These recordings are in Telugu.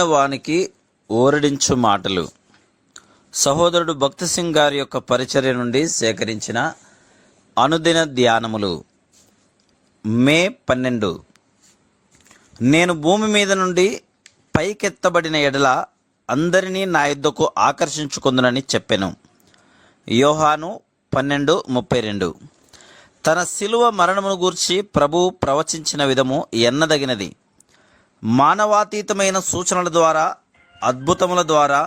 వానికి ఓరడించు మాటలు. సహోదరుడు భక్తి సింగ్ గారి యొక్క పరిచర్య నుండి సేకరించిన అనుదిన ధ్యానములు. మే 12. నేను భూమి మీద నుండి పైకెత్తబడిన ఎడల అందరినీ నా యొద్దకు ఆకర్షించుకుందునని చెప్పెను. యోహాను 12:32. తన శిలువ మరణమును గూర్చి ప్రభువు ప్రవచించిన విధము ఎన్నదగినది. మానవాతీతమైన సూచనల ద్వారా, అద్భుతముల ద్వారా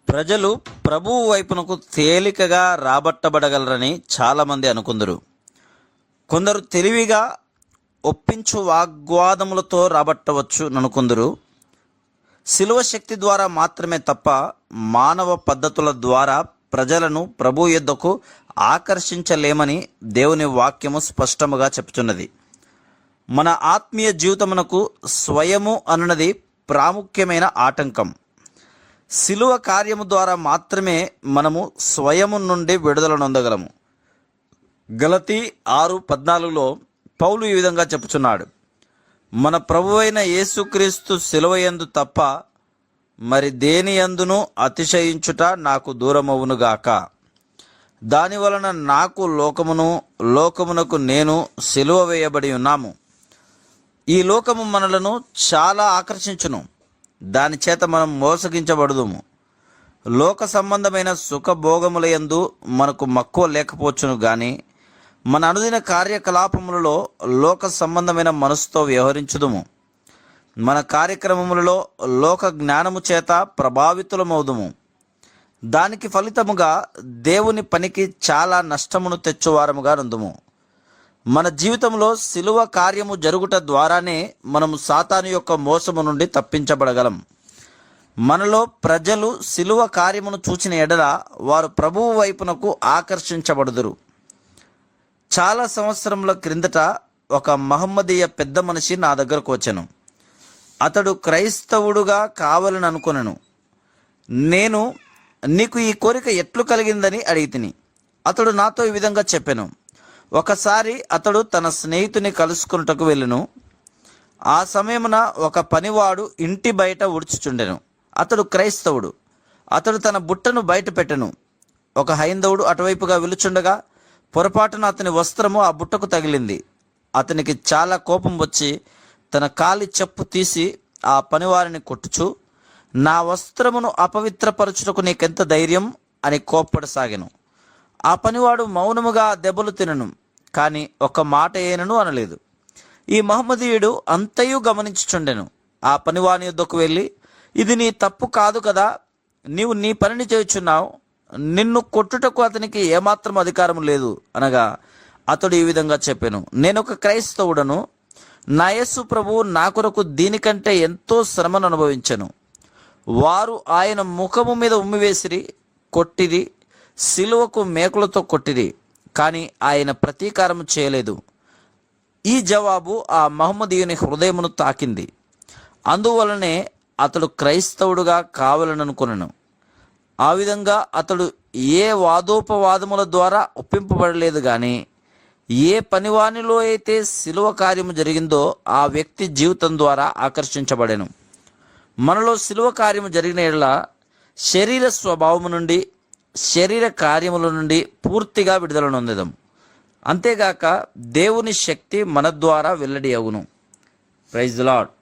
ప్రజలు ప్రభువు వైపునకు తేలికగా రాబట్టబడగలరని చాలామంది అనుకుందరు. కొందరు తెలివిగా ఒప్పించు వాగ్వాదములతో రాబట్టవచ్చు అనుకుందరు. శిలువ శక్తి ద్వారా మాత్రమే తప్ప మానవ పద్ధతుల ద్వారా ప్రజలను ప్రభు యొద్దకు ఆకర్షించలేమని దేవుని వాక్యము స్పష్టముగా చెప్తున్నది. మన ఆత్మీయ జీవితమునకు స్వయము అన్నది ప్రాముఖ్యమైన ఆటంకం. శిలువ కార్యము ద్వారా మాత్రమే మనము స్వయము నుండి విడుదల నొందగలము. గలతీ 6:14లో పౌలు ఈ విధంగా చెప్పుచున్నాడు, మన ప్రభువైన యేసుక్రీస్తు శిలువయందు తప్ప మరి దేని యందును అతిశయించుట నాకు దూరమవునుగాక. దాని వలన నాకు లోకమునకు నేను సిలువ వేయబడి ఉన్నాము. ఈ లోకము మనలను చాలా ఆకర్షించును. దాని చేత మనం మోసగించబడుదుము. లోక సంబంధమైన సుఖభోగములయందు మనకు మక్కువ లేకపోవచ్చును గాని మన అనుదిన కార్యకలాపములలో లోక సంబంధమైన మనసుతో వ్యవహరించుదుము. మన కార్యక్రమములలో లోక జ్ఞానము చేత ప్రభావితులమవుదుము. దానికి ఫలితముగా దేవుని పనికి చాలా నష్టమును తెచ్చువారముగా నుందుము. మన జీవితంలో శిలువ కార్యము జరుగుట ద్వారానే మనము సాతాను యొక్క మోసము నుండి తప్పించబడగలం. మనలో ప్రజలు శిలువ కార్యమును చూచిన ఎడల వారు ప్రభువు వైపునకు ఆకర్షించబడుదురు. చాలా సంవత్సరముల క్రిందట ఒక మహమ్మదీయ పెద్ద మనిషి నా దగ్గరకు వచ్చెను. అతడు క్రైస్తవుడుగా కావాలని అనుకొనెను. నేను నీకు ఈ కోరిక ఎట్లు కలిగిందని అడిగితిని. అతడు నాతో ఈ విధంగా చెప్పెను, ఒకసారి అతడు తన స్నేహితుని కలుసుకున్నటకు వెళ్ళెను. ఆ సమయమున ఒక పనివాడు ఇంటి బయట ఉడుచుచుండెను. అతడు క్రైస్తవుడు. అతడు తన బుట్టను బయట పెట్టెను. ఒక హైందవుడు అటువైపుగా వెలుచుండగా పొరపాటున అతని వస్త్రము ఆ బుట్టకు తగిలింది. అతనికి చాలా కోపం వచ్చి తన కాలి చెప్పు తీసి ఆ పనివారిని కొట్టుచు, నా వస్త్రమును అపవిత్రపరచుటకు నీకెంత ధైర్యం అని కోప్పడసాగెను. ఆ పనివాడు మౌనముగా దెబ్బలు తినను, కానీ ఒక్క మాట ఏనను అనలేదు. ఈ మహమ్మదీయుడు అంతయు గమనించుచుండెను. ఆ పనివాని యొద్దకు వెళ్ళి, ఇది నీ తప్పు కాదు కదా, నీవు నీ పనిని చేయుచున్నావు, నిన్ను కొట్టుటకు అతనికి ఏమాత్రం అధికారం లేదు అనగా అతడు ఈ విధంగా చెప్పెను, నేను ఒక క్రైస్తవుడను. నా యేసు ప్రభువు నా కొరకు దీనికంటే ఎంతో శ్రమను అనుభవించెను. వారు ఆయన ముఖము మీద ఉమ్మివేసిరి, కొట్టిరి, శిలువకు మేకులతో కొట్టిరి, కానీ ఆయన ప్రతీకారం చేయలేదు. ఈ జవాబు ఆ మహమ్మదీయుని హృదయమును తాకింది. అందువలనే అతడు క్రైస్తవుడుగా కావాలననుకొనెను. ఆ విధంగా అతడు ఏ వాదోపవాదముల ద్వారా ఒప్పింపబడలేదు కానీ ఏ పనివానిలో అయితే శిలువ కార్యము జరిగిందో ఆ వ్యక్తి జీవితం ద్వారా ఆకర్షించబడెను. మనలో శిలువ కార్యము జరిగిన యెడల శరీర స్వభావము నుండి, శరీర కార్యముల నుండి పూర్తిగా విడుదల నొందెదం. అంతేగాక దేవుని శక్తి మన ద్వారా వెల్లడి అగును. Praise the lord.